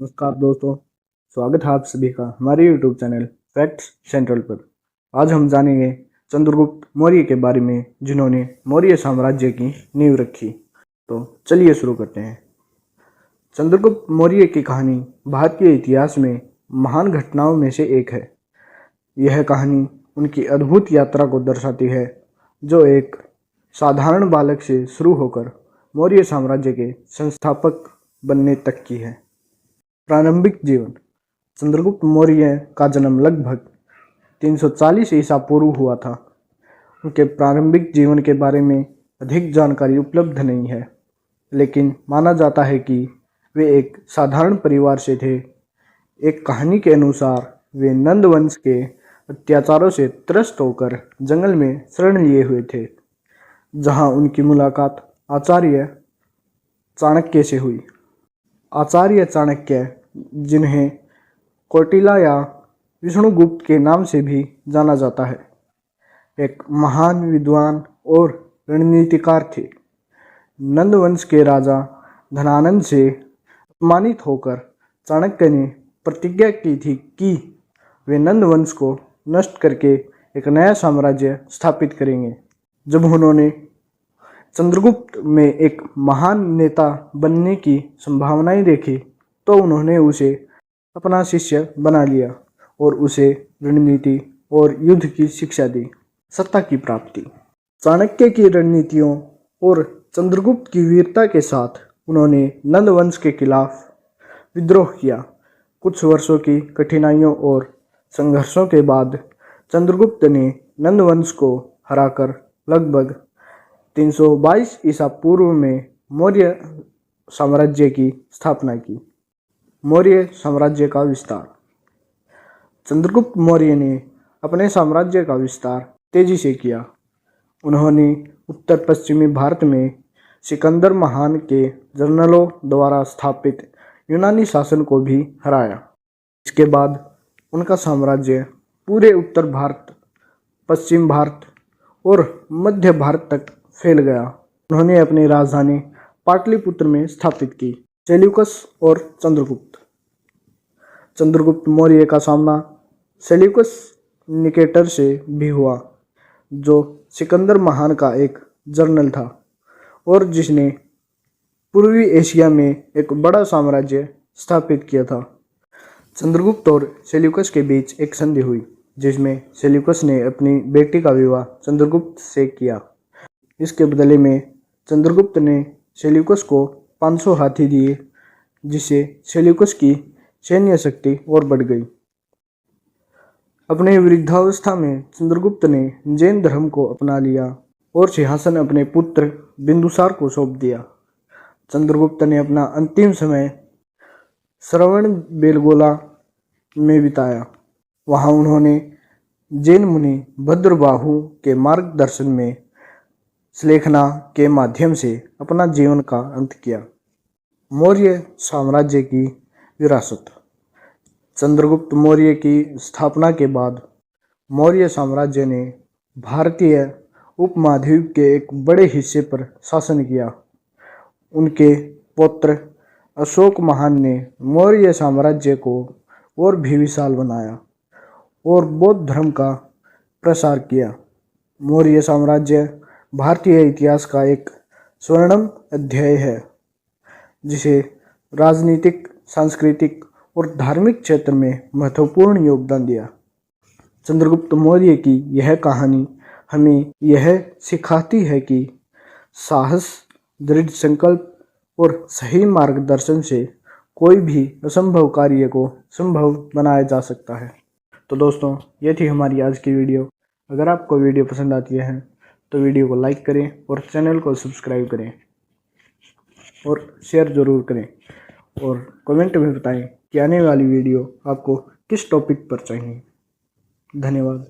नमस्कार दोस्तों, स्वागत है आप सभी का हमारे YouTube चैनल फैक्ट्स सेंट्रल पर। आज हम जानेंगे चंद्रगुप्त मौर्य के बारे में, जिन्होंने मौर्य साम्राज्य की नींव रखी। तो चलिए शुरू करते हैं। चंद्रगुप्त मौर्य की कहानी भारतीय इतिहास में महान घटनाओं में से एक है। यह कहानी उनकी अद्भुत यात्रा को दर्शाती है, जो एक साधारण बालक से शुरू होकर मौर्य साम्राज्य के संस्थापक बनने तक की है। प्रारंभिक जीवन। चंद्रगुप्त मौर्य का जन्म लगभग 340 ईसा पूर्व हुआ था। उनके प्रारंभिक जीवन के बारे में अधिक जानकारी उपलब्ध नहीं है, लेकिन माना जाता है कि वे एक साधारण परिवार से थे। एक कहानी के अनुसार वे नंद वंश के अत्याचारों से त्रस्त होकर जंगल में शरण लिए हुए थे, जहां उनकी मुलाकात आचार्य चाणक्य से हुई। आचार्य चाणक्य, जिन्हें कौटिल्य या विष्णुगुप्त के नाम से भी जाना जाता है, एक महान विद्वान और रणनीतिकार थे। नंद वंश के राजा धनानंद से अपमानित होकर चाणक्य ने प्रतिज्ञा की थी कि वे नंद वंश को नष्ट करके एक नया साम्राज्य स्थापित करेंगे। जब उन्होंने चंद्रगुप्त में एक महान नेता बनने की संभावनाएं देखी, तो उन्होंने उसे अपना शिष्य बना लिया और उसे रणनीति और युद्ध की शिक्षा दी। सत्ता की प्राप्ति। चाणक्य की रणनीतियों और चंद्रगुप्त की वीरता के साथ उन्होंने नंद वंश के खिलाफ विद्रोह किया। कुछ वर्षों की कठिनाइयों और संघर्षों के बाद चंद्रगुप्त ने नंद वंश को हराकर लगभग 322 ईसा पूर्व में मौर्य साम्राज्य की स्थापना की। मौर्य साम्राज्य का विस्तार। चंद्रगुप्त मौर्य ने अपने साम्राज्य का विस्तार तेजी से किया। उन्होंने उत्तर पश्चिमी भारत में सिकंदर महान के जनरलों द्वारा स्थापित यूनानी शासन को भी हराया। इसके बाद उनका साम्राज्य पूरे उत्तर भारत, पश्चिम भारत और मध्य भारत तक फैल गया। उन्होंने अपनी राजधानी पाटलिपुत्र में स्थापित की। सेल्यूकस और चंद्रगुप्त। चंद्रगुप्त मौर्य का सामना सेल्यूकस निकेटर से भी हुआ, जो सिकंदर महान का एक जनरल था और जिसने पूर्वी एशिया में एक बड़ा साम्राज्य स्थापित किया था। चंद्रगुप्त और सेल्यूकस के बीच एक संधि हुई, जिसमें सेल्यूकस ने अपनी बेटी का विवाह चंद्रगुप्त से किया। इसके बदले में चंद्रगुप्त ने सेल्यूकस को 500 हाथी दिए, जिससे सेल्यूकस की सैन्य शक्ति और बढ़ गई। अपने वृद्धावस्था में चंद्रगुप्त ने जैन धर्म को अपना लिया और सिंहासन अपने पुत्र बिंदुसार को सौंप दिया। चंद्रगुप्त ने अपना अंतिम समय श्रवणबेलगोला में बिताया। वहां उन्होंने जैन मुनि भद्रबाहु के मार्गदर्शन में श्लेखना के माध्यम से अपना जीवन का अंत किया। मौर्य साम्राज्य की विरासत। चंद्रगुप्त मौर्य की स्थापना के बाद मौर्य साम्राज्य ने भारतीय उपमहाद्वीप के एक बड़े हिस्से पर शासन किया। उनके पुत्र अशोक महान ने मौर्य साम्राज्य को और भी विशाल बनाया और बौद्ध धर्म का प्रसार किया। मौर्य साम्राज्य भारतीय इतिहास का एक स्वर्णिम अध्याय है, जिसे राजनीतिक, सांस्कृतिक और धार्मिक क्षेत्र में महत्वपूर्ण योगदान दिया। चंद्रगुप्त मौर्य की यह कहानी हमें यह सिखाती है कि साहस, दृढ़ संकल्प और सही मार्गदर्शन से कोई भी असंभव कार्य को संभव बनाया जा सकता है। तो दोस्तों, ये थी हमारी आज की वीडियो। अगर आपको वीडियो पसंद आती है तो वीडियो को लाइक करें और चैनल को सब्सक्राइब करें और शेयर ज़रूर करें, और कमेंट में बताएं कि आने वाली वीडियो आपको किस टॉपिक पर चाहिए। धन्यवाद।